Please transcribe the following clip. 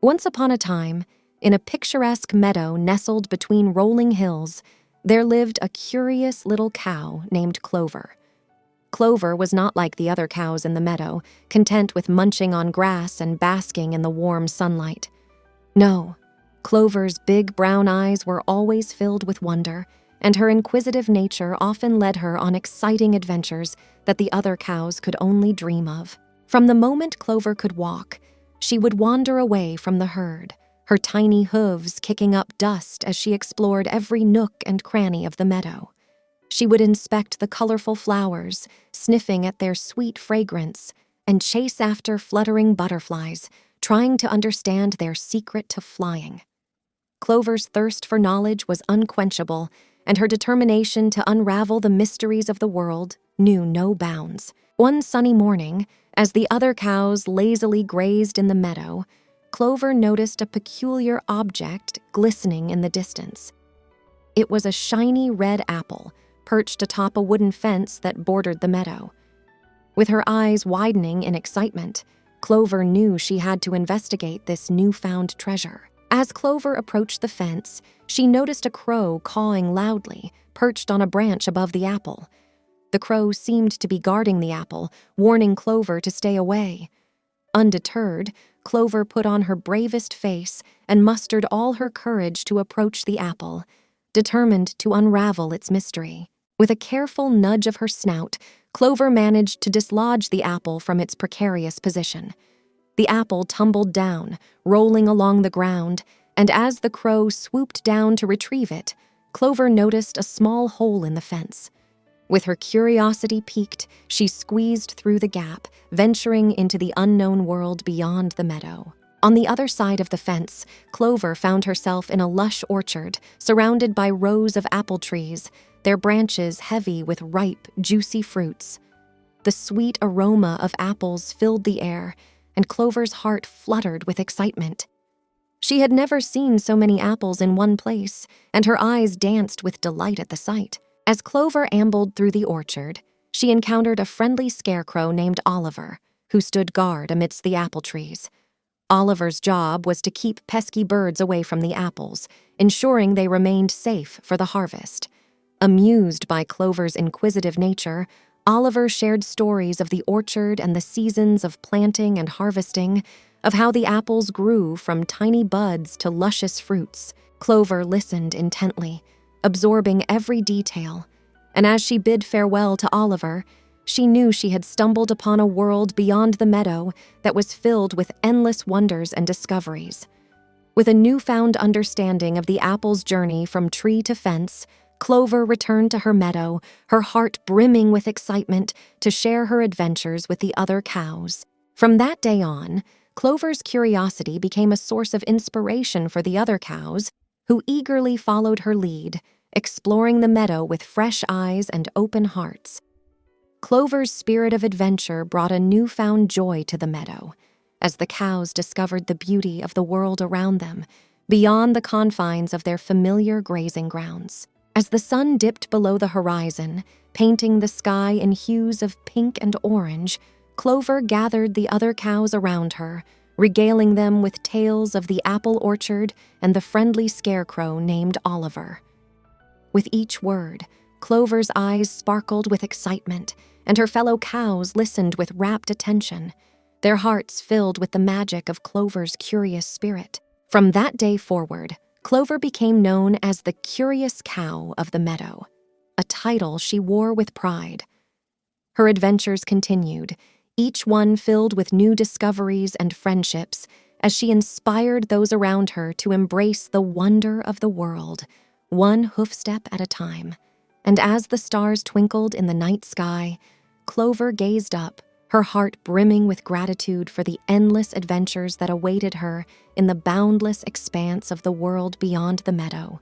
Once upon a time, in a picturesque meadow nestled between rolling hills, there lived a curious little cow named Clover. Clover was not like the other cows in the meadow, content with munching on grass and basking in the warm sunlight. No, Clover's big brown eyes were always filled with wonder, and her inquisitive nature often led her on exciting adventures that the other cows could only dream of. From the moment Clover could walk, she would wander away from the herd, her tiny hooves kicking up dust as she explored every nook and cranny of the meadow. She would inspect the colorful flowers, sniffing at their sweet fragrance, and chase after fluttering butterflies, trying to understand their secret to flying. Clover's thirst for knowledge was unquenchable, and her determination to unravel the mysteries of the world knew no bounds. One sunny morning, as the other cows lazily grazed in the meadow, Clover noticed a peculiar object glistening in the distance. It was a shiny red apple, perched atop a wooden fence that bordered the meadow. With her eyes widening in excitement, Clover knew she had to investigate this newfound treasure. As Clover approached the fence, she noticed a crow cawing loudly, perched on a branch above the apple. The crow seemed to be guarding the apple, warning Clover to stay away. Undeterred, Clover put on her bravest face and mustered all her courage to approach the apple, determined to unravel its mystery. With a careful nudge of her snout, Clover managed to dislodge the apple from its precarious position. The apple tumbled down, rolling along the ground, and as the crow swooped down to retrieve it, Clover noticed a small hole in the fence. With her curiosity piqued, she squeezed through the gap, venturing into the unknown world beyond the meadow. On the other side of the fence, Clover found herself in a lush orchard, surrounded by rows of apple trees, their branches heavy with ripe, juicy fruits. The sweet aroma of apples filled the air, and Clover's heart fluttered with excitement. She had never seen so many apples in one place, and her eyes danced with delight at the sight. As Clover ambled through the orchard, she encountered a friendly scarecrow named Oliver, who stood guard amidst the apple trees. Oliver's job was to keep pesky birds away from the apples, ensuring they remained safe for the harvest. Amused by Clover's inquisitive nature, Oliver shared stories of the orchard and the seasons of planting and harvesting, of how the apples grew from tiny buds to luscious fruits. Clover listened intently, absorbing every detail, and as she bid farewell to Oliver, she knew she had stumbled upon a world beyond the meadow that was filled with endless wonders and discoveries. With a newfound understanding of the apple's journey from tree to fence, Clover returned to her meadow, her heart brimming with excitement to share her adventures with the other cows. From that day on, Clover's curiosity became a source of inspiration for the other cows, who eagerly followed her lead, exploring the meadow with fresh eyes and open hearts. Clover's spirit of adventure brought a newfound joy to the meadow, as the cows discovered the beauty of the world around them, beyond the confines of their familiar grazing grounds. As the sun dipped below the horizon, painting the sky in hues of pink and orange, Clover gathered the other cows around her, regaling them with tales of the apple orchard and the friendly scarecrow named Oliver. With each word, Clover's eyes sparkled with excitement, and her fellow cows listened with rapt attention, their hearts filled with the magic of Clover's curious spirit. From that day forward, Clover became known as the Curious Cow of the Meadow, a title she wore with pride. Her adventures continued, each one filled with new discoveries and friendships, as she inspired those around her to embrace the wonder of the world, one hoofstep at a time. And as the stars twinkled in the night sky, Clover gazed up, her heart brimming with gratitude for the endless adventures that awaited her in the boundless expanse of the world beyond the meadow.